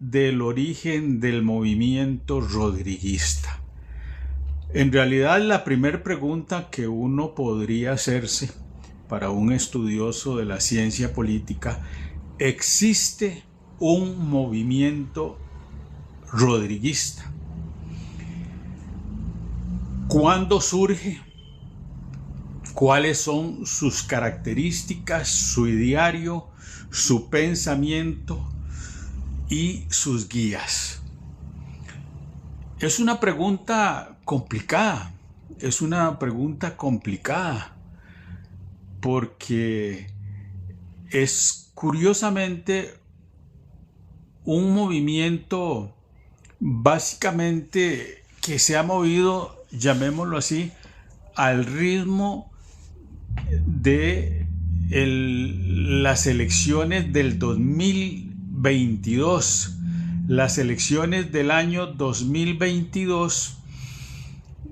Del origen del movimiento rodriguista. En realidad, la primera pregunta que uno podría hacerse para un estudioso de la ciencia política: ¿existe un movimiento rodriguista? ¿Cuándo surge? ¿Cuáles son sus características, su ideario, su pensamiento y sus guías? Es una pregunta complicada, porque es curiosamente un movimiento básicamente que se ha movido, llamémoslo así, al ritmo de las elecciones del 2022. Las elecciones del año 2022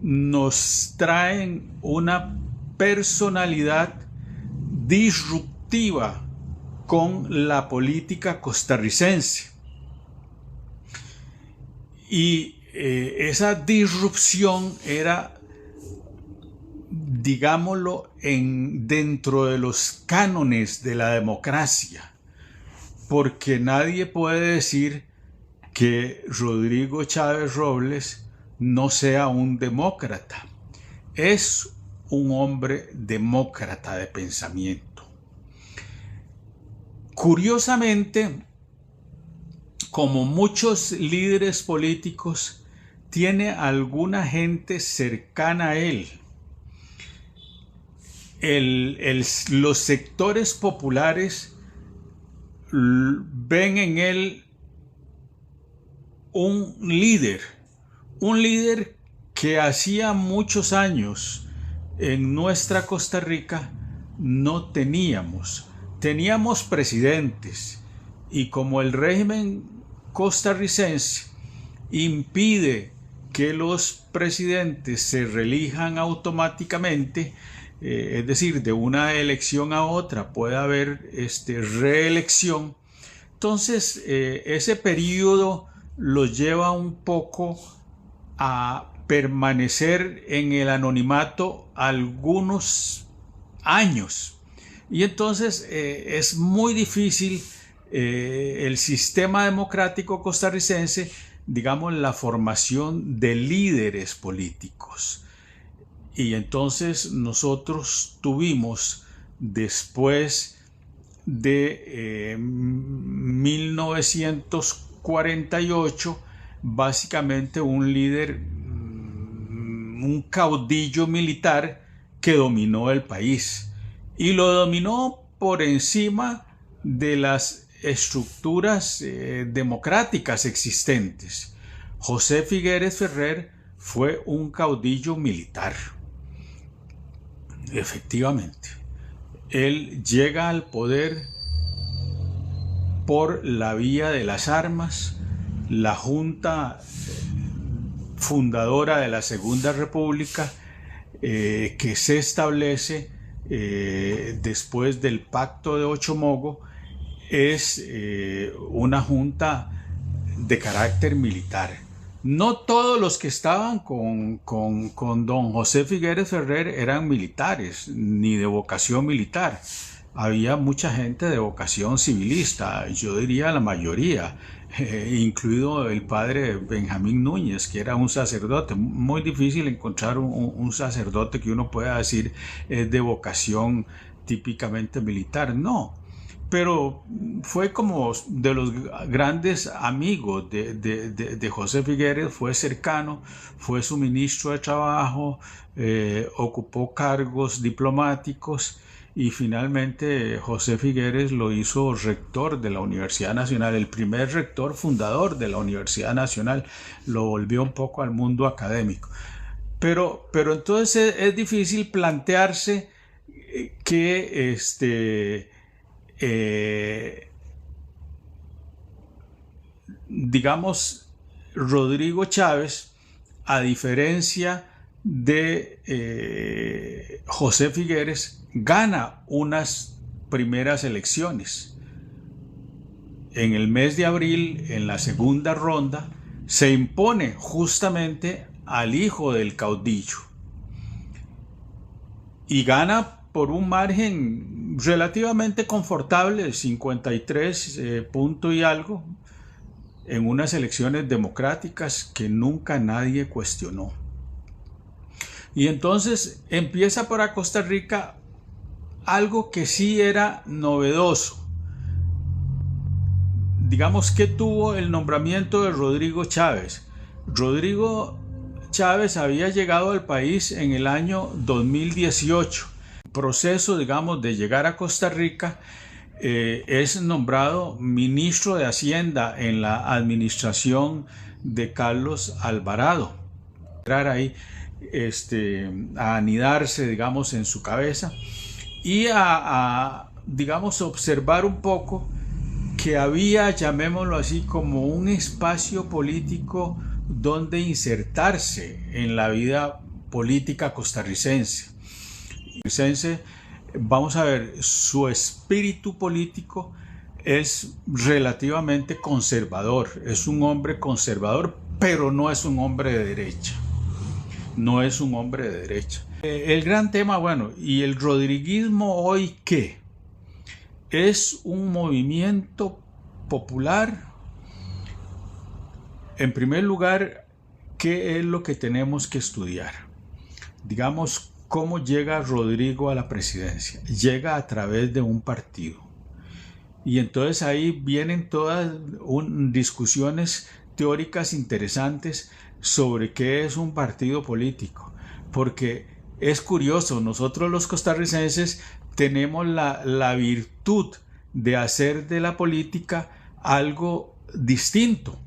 nos traen una personalidad disruptiva con la política costarricense. Y esa disrupción era, digámoslo, dentro de los cánones de la democracia, porque nadie puede decir que Rodrigo Chávez Robles no sea un demócrata. Es un hombre demócrata de pensamiento. Curiosamente, como muchos líderes políticos, tiene alguna gente cercana a él. Los sectores populares ven en él un líder que hacía muchos años en nuestra Costa Rica no teníamos. Teníamos presidentes, y como el régimen costarricense impide que los presidentes se reelijan automáticamente, es decir, de una elección a otra puede haber reelección. Entonces, ese periodo los lleva un poco a permanecer en el anonimato algunos años. Y entonces es muy difícil el sistema democrático costarricense, digamos, la formación de líderes políticos. Y entonces nosotros tuvimos, después de 1948, básicamente un líder, un caudillo militar que dominó el país, y lo dominó por encima de las estructuras democráticas existentes. José Figueres Ferrer fue un caudillo militar. Efectivamente, él llega al poder por la vía de las armas. La Junta fundadora de la Segunda República, que se establece después del Pacto de Ochomogo, es una junta de carácter militar. No todos los que estaban con don José Figueres Ferrer eran militares, ni de vocación militar. Había mucha gente de vocación civilista, yo diría la mayoría, incluido el padre Benjamín Núñez, que era un sacerdote. Muy difícil encontrar un sacerdote que uno pueda decir es de vocación típicamente militar, no. Pero fue como de los grandes amigos de José Figueres, fue cercano, fue su ministro de Trabajo, ocupó cargos diplomáticos, y finalmente José Figueres lo hizo rector de la Universidad Nacional, el primer rector fundador de la Universidad Nacional, lo volvió un poco al mundo académico. Pero entonces es difícil plantearse que digamos, Rodrigo Chávez, a diferencia de José Figueres, gana unas primeras elecciones. en el mes de abril, en la segunda ronda, se impone justamente al hijo del caudillo y gana por un margen relativamente confortable, 53 puntos y algo, en unas elecciones democráticas que nunca nadie cuestionó. Y entonces empieza para Costa Rica algo que sí era novedoso. Digamos que tuvo el nombramiento de Rodrigo Chávez. Rodrigo Chávez había llegado al país en el año 2018. El proceso, digamos, de llegar a Costa Rica, es nombrado ministro de Hacienda en la administración de Carlos Alvarado. Entrar ahí a anidarse, digamos, en su cabeza y digamos, observar un poco que había, llamémoslo así, como un espacio político donde insertarse en la vida política costarricense. Vamos a ver, su espíritu político es relativamente conservador, es un hombre conservador, pero no es un hombre de derecha. No es un hombre de derecha. El gran tema, bueno, ¿y el rodriguismo hoy qué? Es un movimiento popular. En primer lugar, ¿qué es lo que tenemos que estudiar? Digamos, ¿cómo llega Rodrigo a la presidencia? Llega a través de un partido. Y entonces ahí vienen todas discusiones teóricas interesantes sobre qué es un partido político. Porque es curioso, nosotros los costarricenses tenemos la virtud de hacer de la política algo distinto.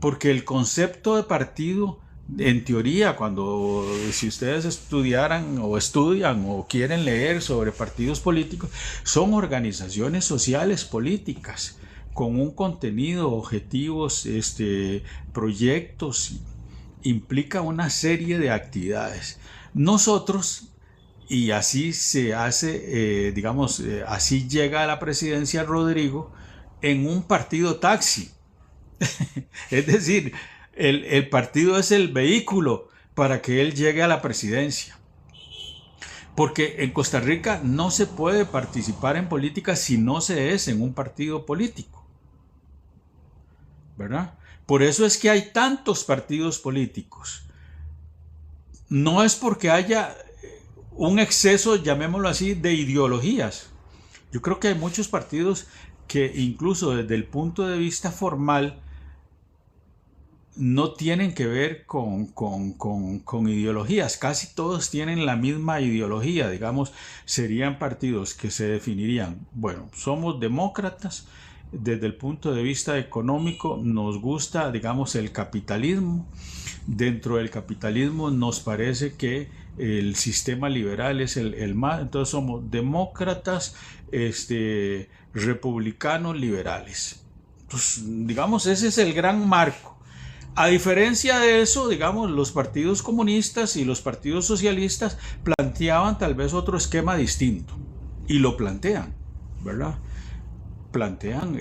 Porque el concepto de partido, en teoría, si ustedes estudiaran o estudian o quieren leer sobre partidos políticos, son organizaciones sociales políticas con un contenido, objetivos, proyectos, implica una serie de actividades. Nosotros, y así se hace, así llega a la presidencia Rodrigo en un partido taxi. Es decir, el partido es el vehículo para que él llegue a la presidencia. Porque en Costa Rica no se puede participar en política si no se es en un partido político, ¿verdad? Por eso es que hay tantos partidos políticos. No es porque haya un exceso, llamémoslo así, de ideologías. Yo creo que hay muchos partidos que incluso desde el punto de vista formal no tienen que ver con ideologías. Casi todos tienen la misma ideología. Digamos, serían partidos que se definirían, bueno, somos demócratas, desde el punto de vista económico nos gusta, digamos, el capitalismo. Dentro del capitalismo nos parece que el sistema liberal es el más, entonces somos demócratas, republicanos, liberales. Pues, digamos, ese es el gran marco. A diferencia de eso, digamos, los partidos comunistas y los partidos socialistas planteaban tal vez otro esquema distinto. Y lo plantean, ¿verdad? Plantean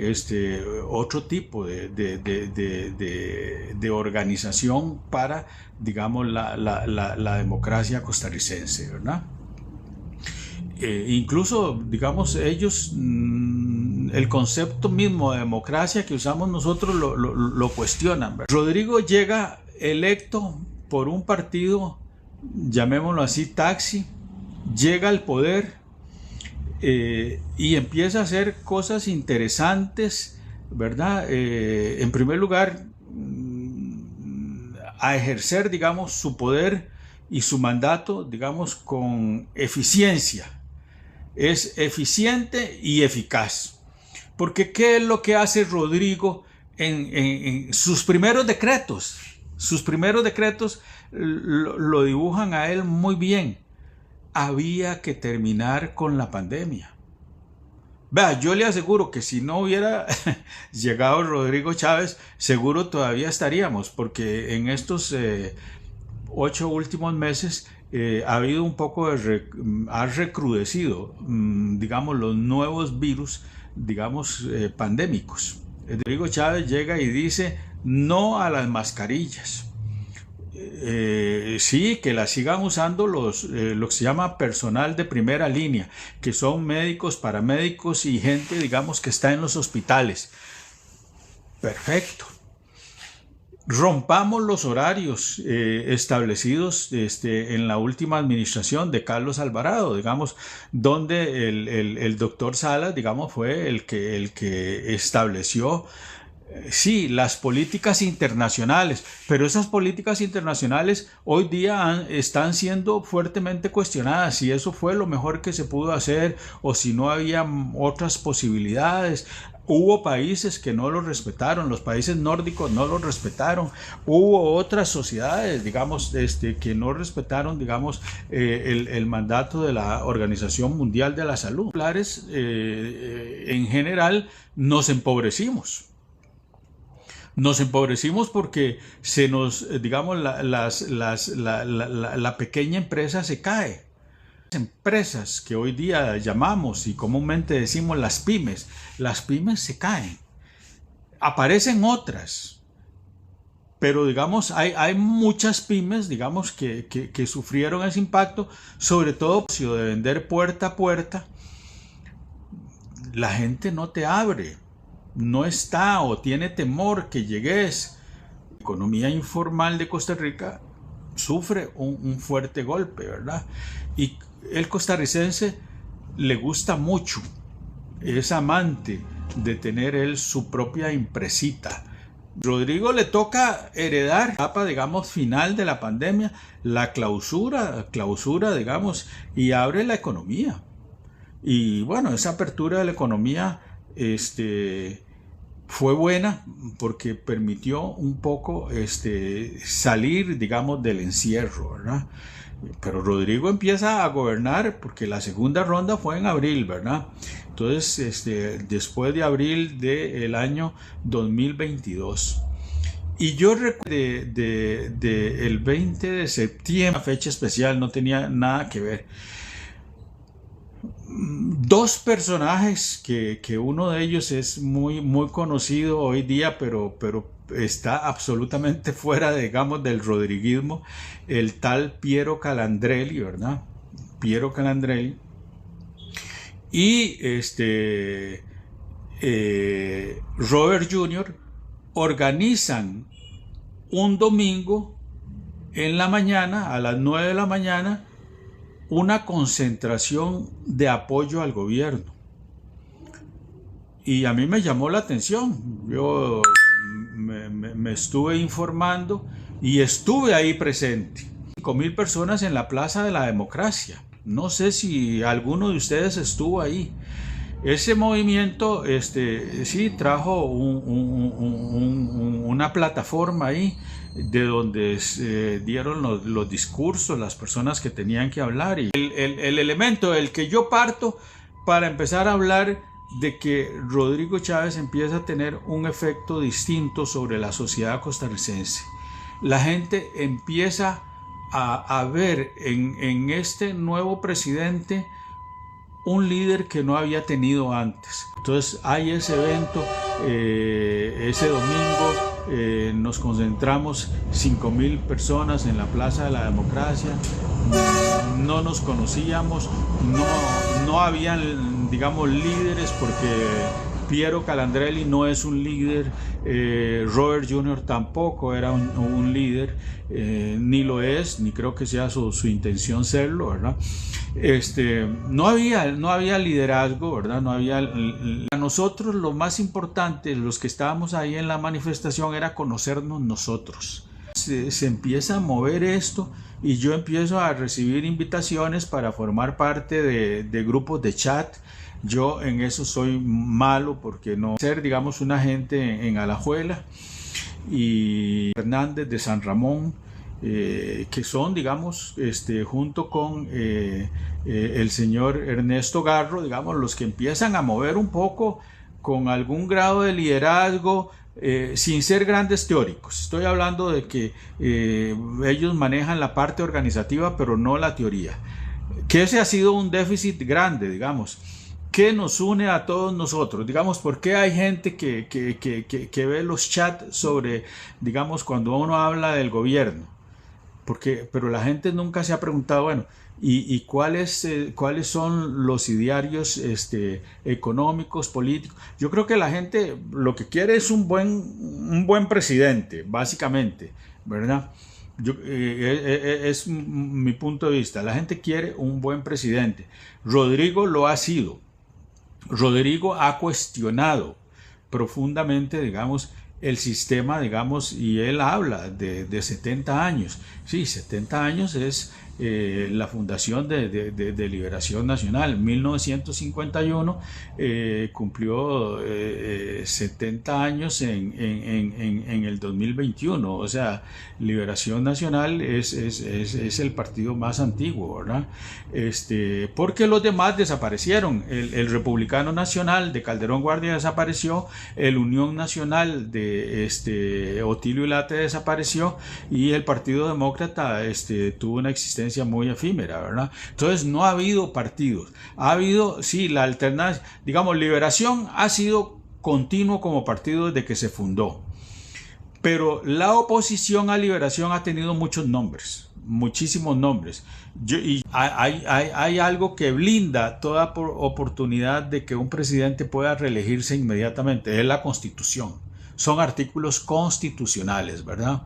otro tipo de organización para, digamos, la democracia costarricense, ¿verdad? Incluso, digamos, ellos, el concepto mismo de democracia que usamos nosotros lo cuestionan, ¿verdad? Rodrigo llega electo por un partido, llamémoslo así, taxi, llega al poder y empieza a hacer cosas interesantes, ¿verdad? En primer lugar, a ejercer, digamos, su poder y su mandato, digamos, con eficiencia. Es eficiente y eficaz. Porque ¿qué es lo que hace Rodrigo en sus primeros decretos? Sus primeros decretos lo dibujan a él muy bien. Había que terminar con la pandemia. Vea, yo le aseguro que si no hubiera llegado Rodrigo Chávez, seguro todavía estaríamos, porque en estos 8 últimos meses ha habido un poco ha recrudecido, digamos, los nuevos virus digamos, pandémicos. Rodrigo Chávez llega y dice no a las mascarillas. Sí, que las sigan usando lo que se llama personal de primera línea, que son médicos, paramédicos y gente, digamos, que está en los hospitales. Perfecto. Rompamos los horarios establecidos en la última administración de Carlos Alvarado, digamos, donde el doctor Salas, digamos, fue el que estableció, sí, las políticas internacionales, pero esas políticas internacionales hoy día están siendo fuertemente cuestionadas, si eso fue lo mejor que se pudo hacer o si no había otras posibilidades. Hubo países que no lo respetaron, los países nórdicos no lo respetaron, hubo otras sociedades, digamos, que no respetaron, digamos, el mandato de la Organización Mundial de la Salud. En general nos empobrecimos. Nos empobrecimos porque se nos, digamos, la pequeña empresa se cae. Las empresas que hoy día llamamos y comúnmente decimos las pymes se caen. Aparecen otras, pero digamos, hay muchas pymes, digamos, que sufrieron ese impacto, sobre todo de vender puerta a puerta. La gente no te abre. No está o tiene temor que llegues. La economía informal de Costa Rica sufre un fuerte golpe, ¿verdad? Y el costarricense le gusta mucho, es amante de tener él su propia empresita. Rodrigo le toca heredar la etapa, digamos, final de la pandemia, la clausura, digamos, y abre la economía. Y bueno, esa apertura de la economía, fue buena porque permitió un poco salir, digamos, del encierro, ¿verdad? Pero Rodrigo empieza a gobernar porque la segunda ronda fue en abril, ¿verdad? Entonces, después de abril del año 2022. Y yo recuerdo el 20 de septiembre, una fecha especial, no tenía nada que ver. Dos personajes que uno de ellos es muy conocido hoy día, pero está absolutamente fuera, digamos, del rodriguismo, el tal Piero Calandrelli, ¿verdad? Piero Calandrelli. Y Robert Jr. organizan un domingo en la mañana, a las 9 de la mañana, una concentración de apoyo al gobierno. Y a mí me llamó la atención. Yo me estuve informando y estuve ahí presente. 5.000 personas en la Plaza de la Democracia. No sé si alguno de ustedes estuvo ahí. Ese movimiento sí trajo una plataforma ahí de donde dieron los discursos, las personas que tenían que hablar. Y el elemento del que yo parto para empezar a hablar de que Rodrigo Chávez empieza a tener un efecto distinto sobre la sociedad costarricense. La gente empieza a ver en este nuevo presidente un líder que no había tenido antes. Entonces hay ese evento, ese domingo nos concentramos 5.000 personas en la Plaza de la Democracia. No nos conocíamos, no habían, digamos, líderes, porque Piero Calandrelli no es un líder, Robert Jr. tampoco era un líder, ni lo es, ni creo que sea su intención serlo, ¿verdad? No había liderazgo, ¿verdad? No había. A nosotros lo más importante, los que estábamos ahí en la manifestación, era conocernos nosotros. Se empieza a mover esto y yo empiezo a recibir invitaciones para formar parte de grupos de chat. Yo en eso soy malo porque no ser, digamos, un agente en Alajuela y Hernández de San Ramón, que son, digamos, junto con el señor Ernesto Garro, digamos, los que empiezan a mover un poco con algún grado de liderazgo, sin ser grandes teóricos. Estoy hablando de que ellos manejan la parte organizativa, pero no la teoría. Que ese ha sido un déficit grande, digamos, ¿qué nos une a todos nosotros? Digamos, ¿por qué hay gente que ve los chats sobre, digamos, cuando uno habla del gobierno? Pero la gente nunca se ha preguntado, bueno, ¿y cuáles son los idearios económicos, políticos? Yo creo que la gente lo que quiere es un buen presidente, básicamente, ¿verdad? Es mi punto de vista. La gente quiere un buen presidente. Rodrigo lo ha sido. Rodrigo ha cuestionado profundamente, digamos, el sistema, digamos, y él habla de 70 años. Sí, 70 años es la fundación de Liberación Nacional. 1951 cumplió 70 años en el 2021. O sea, Liberación Nacional es el partido más antiguo, ¿verdad? Porque los demás desaparecieron. El Republicano Nacional de Calderón Guardia desapareció, el Unión Nacional de Otilio Ilate desapareció, y el Partido Demócrata tuvo una existencia muy efímera, ¿verdad? Entonces no ha habido partidos, ha habido, sí, la alternancia, digamos, Liberación ha sido continuo como partido desde que se fundó, pero la oposición a Liberación ha tenido muchos nombres, muchísimos nombres, y hay algo que blinda toda oportunidad de que un presidente pueda reelegirse inmediatamente, es la Constitución, son artículos constitucionales, ¿verdad?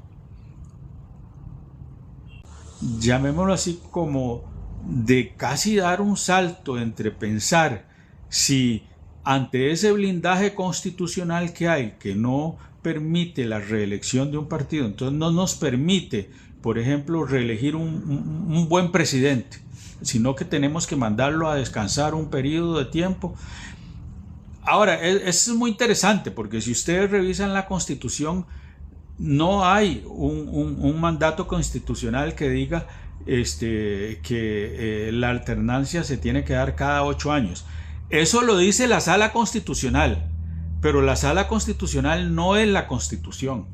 Llamémoslo así, como de casi dar un salto entre pensar si ante ese blindaje constitucional que hay, que no permite la reelección de un partido, entonces no nos permite, por ejemplo, reelegir un buen presidente, sino que tenemos que mandarlo a descansar un periodo de tiempo. Ahora, eso es muy interesante, porque si ustedes revisan la Constitución, no hay un mandato constitucional que diga que la alternancia se tiene que dar cada 8 años. Eso lo dice la Sala Constitucional, pero la Sala Constitucional no es la Constitución.